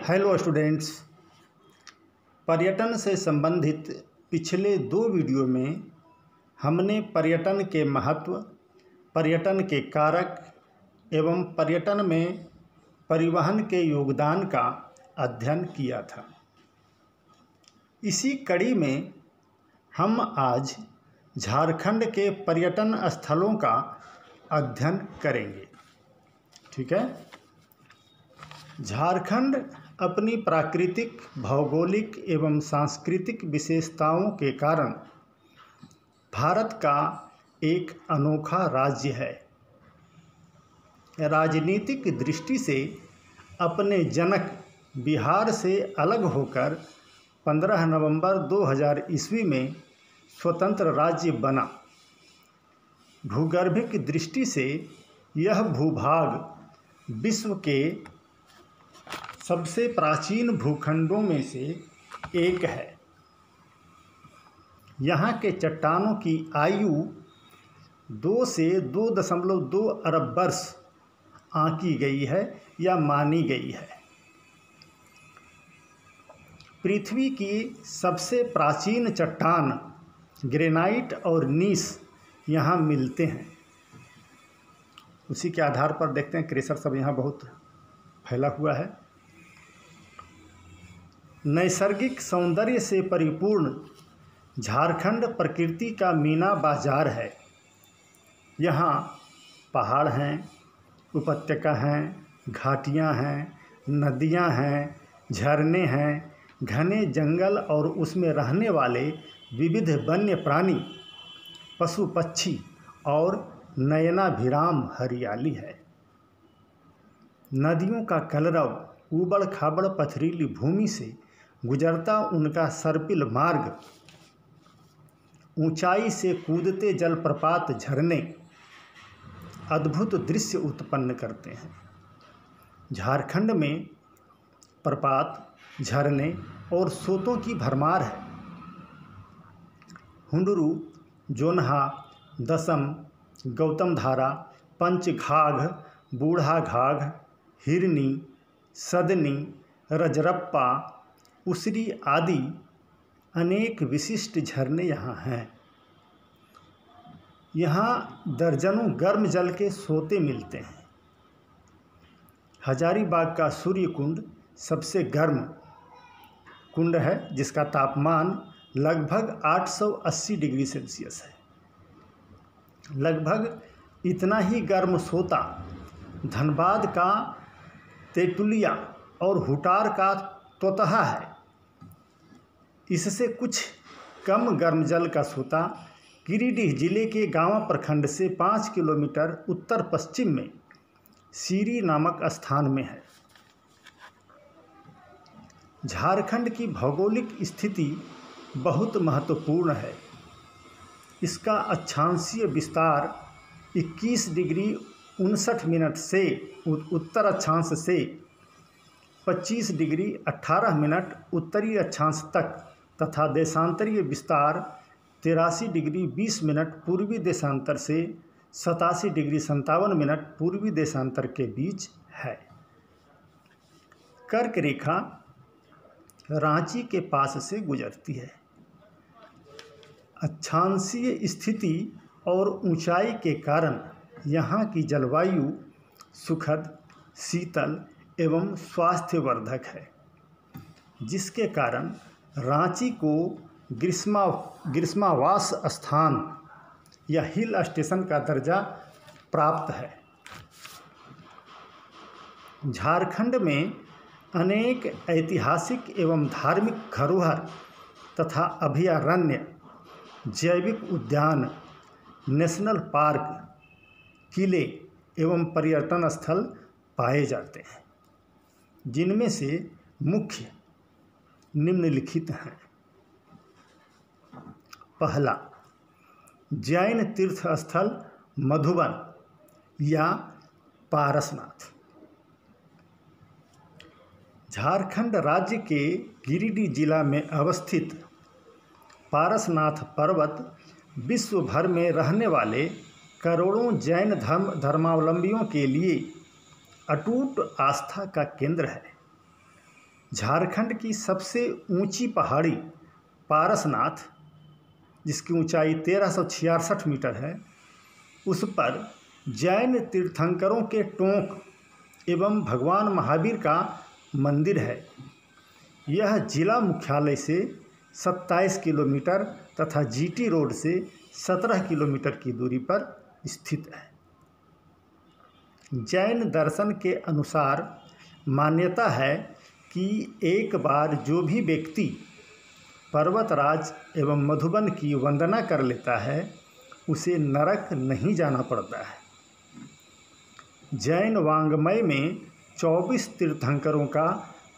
Hello students, पर्यटन से संबंधित पिछले 2 वीडियो में हमने पर्यटन के महत्व, पर्यटन के कारक एवं पर्यटन में परिवहन के योगदान का अध्ययन किया था। इसी कड़ी में हम आज झारखंड के पर्यटन स्थलों का अध्ययन करेंगे। ठीक है। झारखंड अपनी प्राकृतिक, भौगोलिक एवं सांस्कृतिक विशेषताओं के कारण भारत का एक अनोखा राज्य है। राजनीतिक दृष्टि से अपने जनक बिहार से अलग होकर 15 नवंबर 2000 ईस्वी में स्वतंत्र राज्य बना। भूगर्भिक दृष्टि से यह भूभाग विश्व के सबसे प्राचीन भूखंडों में से एक है। यहाँ के चट्टानों की आयु 2 से 2.2 अरब वर्ष आंकी गई है या मानी गई है। पृथ्वी की सबसे प्राचीन चट्टान ग्रेनाइट और नीस यहाँ मिलते हैं। उसी के आधार पर देखते हैं क्रेशर सब यहाँ बहुत फैला हुआ है। नैसर्गिक सौंदर्य से परिपूर्ण झारखंड प्रकृति का मीना बाजार है। यहाँ पहाड़ हैं, उपत्यका हैं, घाटियाँ हैं, नदियाँ हैं, झरने हैं, घने जंगल और उसमें रहने वाले विविध वन्य प्राणी, पशु पक्षी और नयनाभिराम हरियाली है। नदियों का कलरव ऊबड़ खाबड़ पथरीली भूमि से गुजरता उनका सर्पिल मार्ग, ऊंचाई से कूदते जलप्रपात झरने अद्भुत दृश्य उत्पन्न करते हैं। झारखंड में प्रपात, झरने और स्रोतों की भरमार है। हुंडरू, जोन्हा, दसम, गौतम धारा, पंचघाघ, बूढ़ा घाघ, हिरनी, सदनी, रजरप्पा, उसरी आदि अनेक विशिष्ट झरने यहाँ हैं। यहाँ दर्जनों गर्म जल के सोते मिलते हैं। हजारीबाग का सूर्य कुंड सबसे गर्म कुंड है, जिसका तापमान लगभग 880 डिग्री सेल्सियस है। लगभग इतना ही गर्म सोता धनबाद का तेतुलिया और हुटार का तोतहा है। इससे कुछ कम गर्म जल का सोता गिरिडीह जिले के गांवा प्रखंड से 5 किलोमीटर उत्तर पश्चिम में सीरी नामक स्थान में है। झारखंड की भौगोलिक स्थिति बहुत महत्वपूर्ण है। इसका अक्षांशीय विस्तार 21 डिग्री 59 मिनट से उत्तर अक्षांश से 25 डिग्री 18 मिनट उत्तरी अक्षांश तक तथा देशांतरीय विस्तार 83 डिग्री 20 मिनट पूर्वी देशांतर से 87 डिग्री 57 मिनट पूर्वी देशांतर के बीच है। कर्क रेखा रांची के पास से गुजरती है। अक्षांशीय स्थिति और ऊंचाई के कारण यहाँ की जलवायु सुखद, शीतल एवं स्वास्थ्यवर्धक है, जिसके कारण रांची को ग्रीष्मावास स्थान या हिल स्टेशन का दर्जा प्राप्त है। झारखंड में अनेक ऐतिहासिक एवं धार्मिक धरोहर तथा अभयारण्य, जैविक उद्यान, नेशनल पार्क, किले एवं पर्यटन स्थल पाए जाते हैं, जिनमें से मुख्य निम्नलिखित हैं। पहला, जैन तीर्थ स्थल मधुबन या पारसनाथ। झारखंड राज्य के गिरिडीह जिला में अवस्थित पारसनाथ पर्वत विश्व भर में रहने वाले करोड़ों जैन धर्मावलंबियों के लिए अटूट आस्था का केंद्र है। झारखंड की सबसे ऊंची पहाड़ी पारसनाथ, जिसकी ऊंचाई 1366 मीटर है, उस पर जैन तीर्थंकरों के टोंक एवं भगवान महावीर का मंदिर है। यह जिला मुख्यालय से 27 किलोमीटर तथा जीटी रोड से 17 किलोमीटर की दूरी पर स्थित है। जैन दर्शन के अनुसार मान्यता है कि एक बार जो भी व्यक्ति पर्वतराज एवं मधुबन की वंदना कर लेता है उसे नरक नहीं जाना पड़ता है। जैन वाङ्मय में 24 तीर्थंकरों का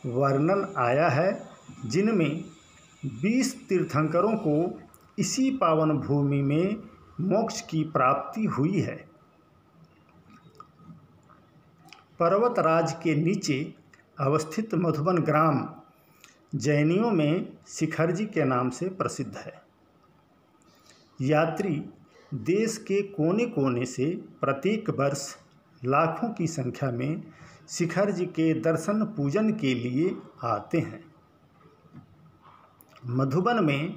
वर्णन आया है, जिनमें 20 तीर्थंकरों को इसी पावन भूमि में मोक्ष की प्राप्ति हुई है। पर्वतराज के नीचे अवस्थित मधुबन ग्राम जैनियों में शिखरजी के नाम से प्रसिद्ध है। यात्री देश के कोने कोने से प्रत्येक वर्ष लाखों की संख्या में शिखरजी के दर्शन पूजन के लिए आते हैं। मधुबन में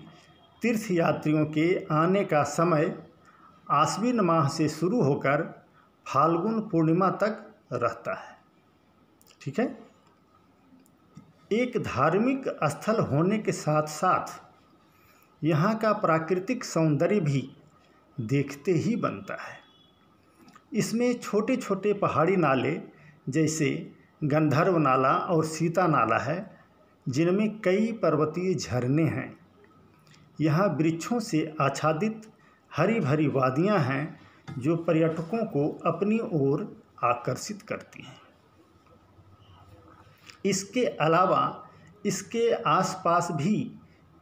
तीर्थयात्रियों के आने का समय आश्विन माह से शुरू होकर फाल्गुन पूर्णिमा तक रहता है। ठीक है। एक धार्मिक स्थल होने के साथ साथ यहाँ का प्राकृतिक सौंदर्य भी देखते ही बनता है। इसमें छोटे छोटे पहाड़ी नाले जैसे गंधर्व नाला और सीता नाला है, जिनमें कई पर्वतीय झरने हैं। यहाँ वृक्षों से आच्छादित हरी भरी वादियाँ हैं जो पर्यटकों को अपनी ओर आकर्षित करती हैं। इसके अलावा इसके आसपास भी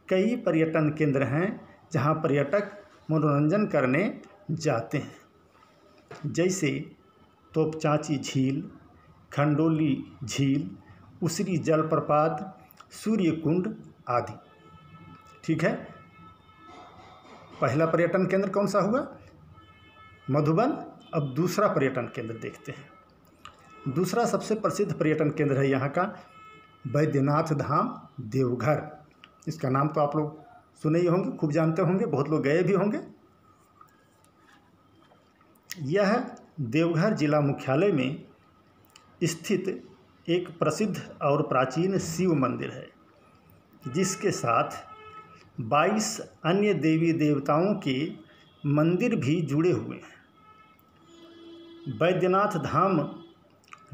कई पर्यटन केंद्र हैं जहाँ पर्यटक मनोरंजन करने जाते हैं, जैसे तोपचांची झील, खंडोली झील, उसरी जलप्रपात, सूर्यकुंड आदि। ठीक है। पहला पर्यटन केंद्र कौन सा हुआ? मधुबन। अब दूसरा पर्यटन केंद्र देखते हैं। दूसरा सबसे प्रसिद्ध पर्यटन केंद्र है यहाँ का बैद्यनाथ धाम देवघर। इसका नाम तो आप लोग सुने ही होंगे, खूब जानते होंगे, बहुत लोग गए भी होंगे। यह देवघर जिला मुख्यालय में स्थित एक प्रसिद्ध और प्राचीन शिव मंदिर है, जिसके साथ 22 अन्य देवी देवताओं के मंदिर भी जुड़े हुए हैं। बैद्यनाथ धाम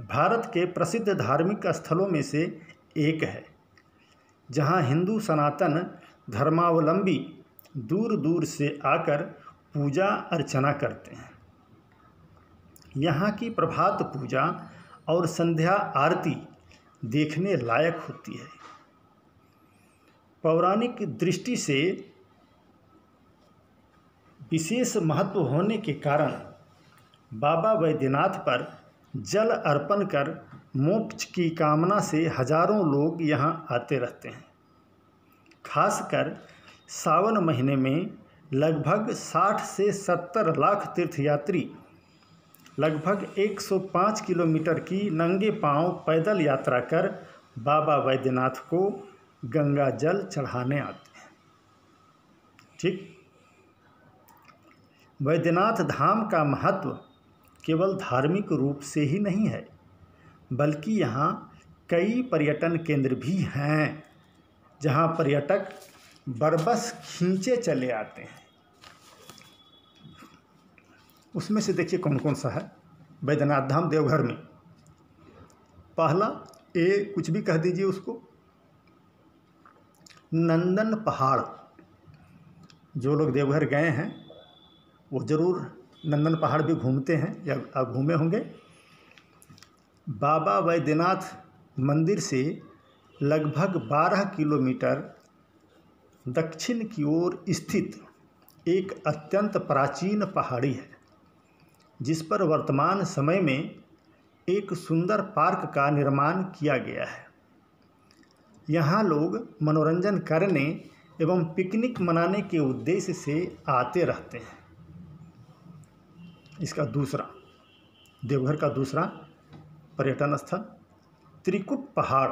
भारत के प्रसिद्ध धार्मिक स्थलों में से एक है, जहां हिंदू सनातन धर्मावलंबी दूर दूर से आकर पूजा अर्चना करते हैं। यहाँ की प्रभात पूजा और संध्या आरती देखने लायक होती है। पौराणिक दृष्टि से विशेष महत्व होने के कारण बाबा बैद्यनाथ पर जल अर्पण कर मोक्ष की कामना से हजारों लोग यहाँ आते रहते हैं। खासकर सावन महीने में लगभग 60 से 70 लाख तीर्थयात्री लगभग 105 किलोमीटर की नंगे पांव पैदल यात्रा कर बाबा बैद्यनाथ को गंगा जल चढ़ाने आते हैं। ठीक। बैद्यनाथ धाम का महत्व केवल धार्मिक रूप से ही नहीं है, बल्कि यहाँ कई पर्यटन केंद्र भी हैं जहाँ पर्यटक बरबस खींचे चले आते हैं। उसमें से देखिए कौन कौन सा है बैद्यनाथ धाम देवघर में। पहला कुछ भी कह दीजिए उसको, नंदन पहाड़। जो लोग देवघर गए हैं वो ज़रूर नंदन पहाड़ भी घूमते हैं या आप घूमे होंगे। बाबा बैद्यनाथ मंदिर से लगभग 12 किलोमीटर दक्षिण की ओर स्थित एक अत्यंत प्राचीन पहाड़ी है, जिस पर वर्तमान समय में एक सुंदर पार्क का निर्माण किया गया है। यहाँ लोग मनोरंजन करने एवं पिकनिक मनाने के उद्देश्य से आते रहते हैं। इसका दूसरा, देवघर का दूसरा पर्यटन स्थल त्रिकुट पहाड़।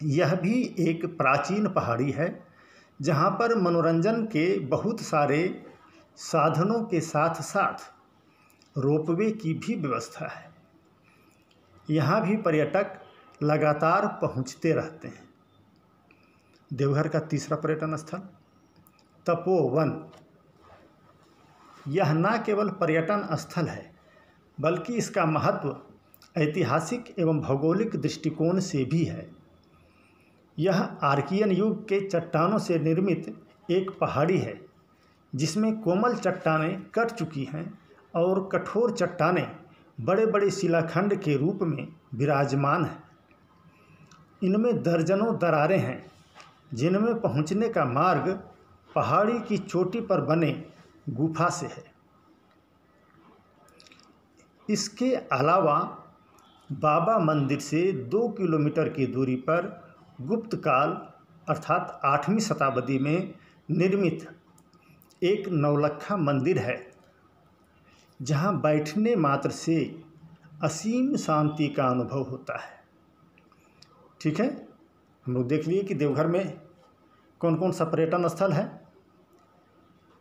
यह भी एक प्राचीन पहाड़ी है जहाँ पर मनोरंजन के बहुत सारे साधनों के साथ साथ रोपवे की भी व्यवस्था है। यहाँ भी पर्यटक लगातार पहुँचते रहते हैं। देवघर का तीसरा पर्यटन स्थल तपोवन। यह न केवल पर्यटन स्थल है बल्कि इसका महत्व ऐतिहासिक एवं भौगोलिक दृष्टिकोण से भी है। यह आर्कियन युग के चट्टानों से निर्मित एक पहाड़ी है जिसमें कोमल चट्टानें कट चुकी हैं और कठोर चट्टानें बड़े बड़े शिलाखंड के रूप में विराजमान हैं। इनमें दर्जनों दरारें हैं जिनमें पहुंचने का मार्ग पहाड़ी की चोटी पर बने गुफा से है। इसके अलावा बाबा मंदिर से 2 किलोमीटर की दूरी पर गुप्त काल अर्थात 8वीं शताब्दी में निर्मित एक नौलखा मंदिर है जहां बैठने मात्र से असीम शांति का अनुभव होता है। ठीक है, हम लोग देख लिए कि देवघर में कौन कौन सा पर्यटन स्थल है।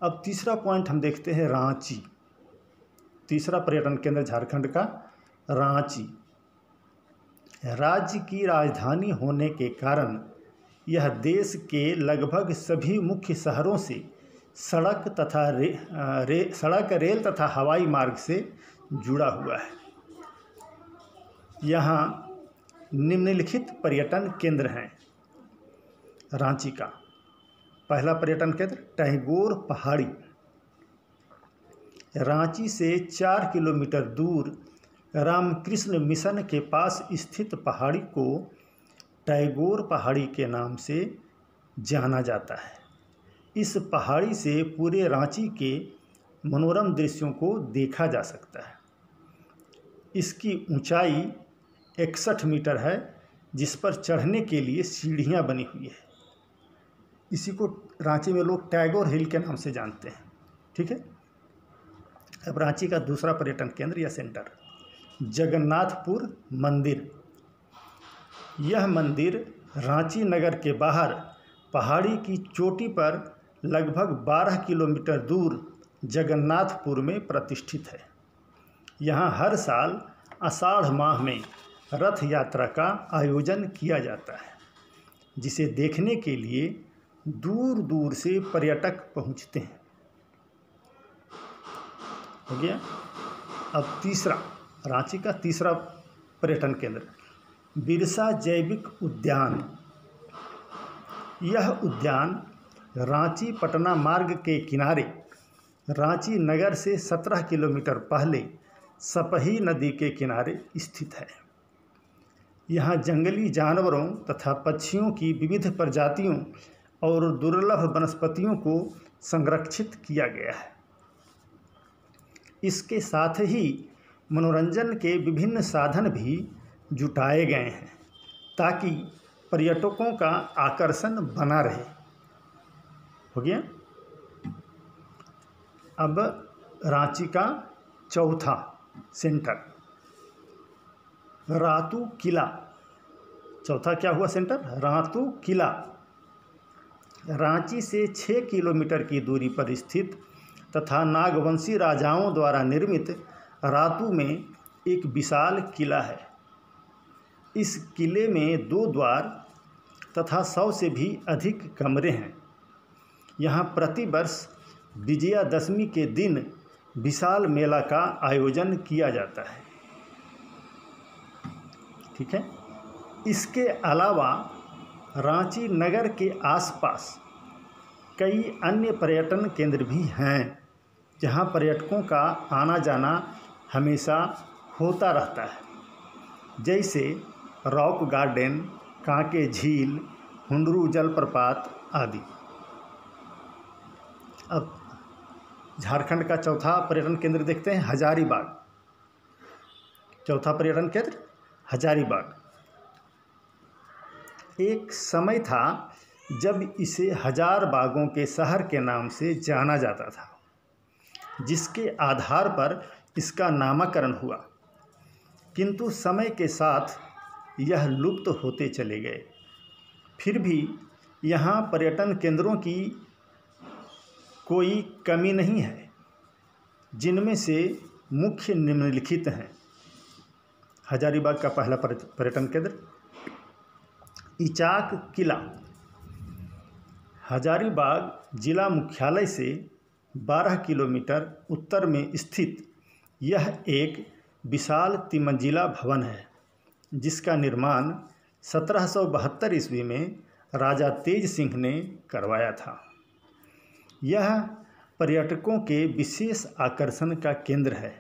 अब तीसरा पॉइंट हम देखते हैं रांची। तीसरा पर्यटन केंद्र झारखंड का रांची। राज्य की राजधानी होने के कारण यह देश के लगभग सभी मुख्य शहरों से सड़क, रेल तथा हवाई मार्ग से जुड़ा हुआ है। यहाँ निम्नलिखित पर्यटन केंद्र हैं रांची का। पहला पर्यटन केंद्र टैगोर पहाड़ी। रांची से 4 किलोमीटर दूर रामकृष्ण मिशन के पास स्थित पहाड़ी को टैगोर पहाड़ी के नाम से जाना जाता है। इस पहाड़ी से पूरे रांची के मनोरम दृश्यों को देखा जा सकता है। इसकी ऊंचाई 61 मीटर है जिस पर चढ़ने के लिए सीढ़ियां बनी हुई है। इसी को रांची में लोग टैगोर हिल के नाम से जानते हैं। ठीक है, अब रांची का दूसरा पर्यटन केंद्र या सेंटर जगन्नाथपुर मंदिर। यह मंदिर रांची नगर के बाहर पहाड़ी की चोटी पर लगभग 12 किलोमीटर दूर जगन्नाथपुर में प्रतिष्ठित है। यहाँ हर साल आषाढ़ माह में रथ यात्रा का आयोजन किया जाता है जिसे देखने के लिए दूर दूर से पर्यटक पहुँचते हैं। हो गया। अब तीसरा, रांची का तीसरा पर्यटन केंद्र बिरसा जैविक उद्यान। यह उद्यान रांची पटना मार्ग के किनारे रांची नगर से 17 किलोमीटर पहले सपही नदी के किनारे स्थित है। यहाँ जंगली जानवरों तथा पक्षियों की विविध प्रजातियों और दुर्लभ वनस्पतियों को संरक्षित किया गया है। इसके साथ ही मनोरंजन के विभिन्न साधन भी जुटाए गए हैं ताकि पर्यटकों का आकर्षण बना रहे। हो गया। अब रांची का चौथा सेंटर रातू किला। चौथा क्या हुआ सेंटर? रातू किला। रांची से 6 किलोमीटर की दूरी पर स्थित तथा नागवंशी राजाओं द्वारा निर्मित रातू में एक विशाल किला है। इस किले में 2 द्वार तथा 100 से भी अधिक कमरे हैं। यहाँ प्रतिवर्ष विजयादशमी के दिन विशाल मेला का आयोजन किया जाता है। ठीक है। इसके अलावा रांची नगर के आसपास कई अन्य पर्यटन केंद्र भी हैं जहाँ पर्यटकों का आना जाना हमेशा होता रहता है, जैसे रॉक गार्डन, कांके झील, हुंडरू जलप्रपात आदि। अब झारखंड का चौथा पर्यटन केंद्र देखते हैं हजारीबाग। चौथा पर्यटन केंद्र हजारीबाग। एक समय था जब इसे हजार बागों के शहर के नाम से जाना जाता था, जिसके आधार पर इसका नामकरण हुआ, किंतु समय के साथ यह लुप्त होते चले गए फिर भी यहाँ पर्यटन केंद्रों की कोई कमी नहीं है, जिनमें से मुख्य निम्नलिखित हैं। हजारीबाग का पहला पर्यटन केंद्र इचाक किला। हजारीबाग जिला मुख्यालय से 12 किलोमीटर उत्तर में स्थित यह एक विशाल तिमंजिला भवन है, जिसका निर्माण 1772 ईस्वी में राजा तेज सिंह ने करवाया था। यह पर्यटकों के विशेष आकर्षण का केंद्र है,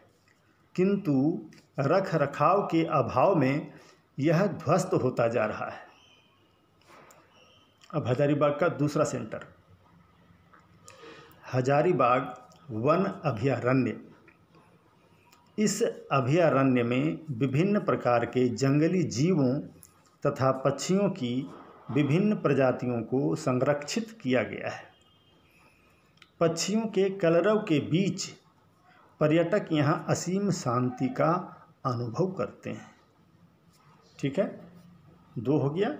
किंतु रख रखाव के अभाव में यह ध्वस्त होता जा रहा है। अब हजारीबाग का दूसरा सेंटर हजारीबाग वन अभयारण्य। इस अभयारण्य में विभिन्न प्रकार के जंगली जीवों तथा पक्षियों की विभिन्न प्रजातियों को संरक्षित किया गया है। पक्षियों के कलरव के बीच पर्यटक यहाँ असीम शांति का अनुभव करते हैं। ठीक है, 2 हो गया।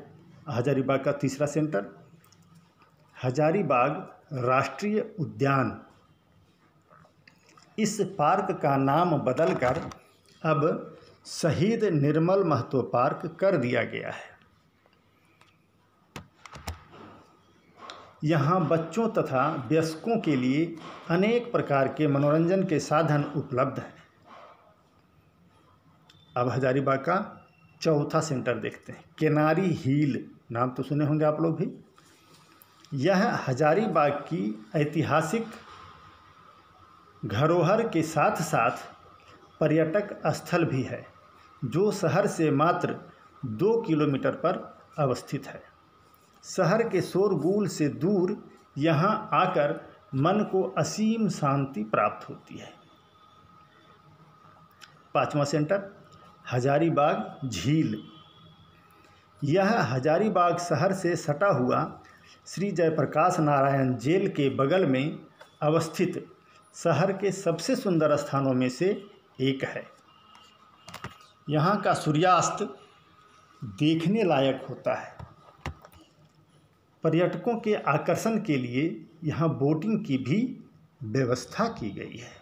हजारीबाग का तीसरा सेंटर हजारीबाग राष्ट्रीय उद्यान। इस पार्क का नाम बदलकर अब शहीद निर्मल महतो पार्क कर दिया गया है। यहाँ बच्चों तथा वयस्कों के लिए अनेक प्रकार के मनोरंजन के साधन उपलब्ध हैं। अब हजारीबाग का चौथा सेंटर देखते हैं, केनारी हिल। नाम तो सुने होंगे आप लोग भी। यह हजारीबाग की ऐतिहासिक धरोहर के साथ साथ पर्यटक स्थल भी है, जो शहर से मात्र 2 किलोमीटर पर अवस्थित है। शहर के शोरगुल से दूर यहाँ आकर मन को असीम शांति प्राप्त होती है। 5वां सेंटर हजारीबाग झील। यह हजारीबाग शहर से सटा हुआ श्री जयप्रकाश नारायण जेल के बगल में अवस्थित शहर के सबसे सुंदर स्थानों में से एक है। यहाँ का सूर्यास्त देखने लायक होता है। पर्यटकों के आकर्षण के लिए यहाँ बोटिंग की भी व्यवस्था की गई है।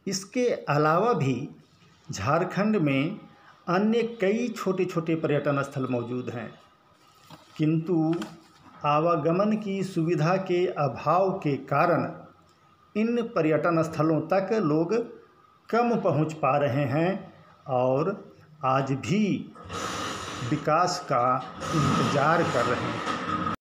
इसके अलावा भी झारखंड में अन्य कई छोटे छोटे पर्यटन स्थल मौजूद हैं, किंतु आवागमन की सुविधा के अभाव के कारण इन पर्यटन स्थलों तक लोग कम पहुंच पा रहे हैं और आज भी विकास का इंतज़ार कर रहे हैं।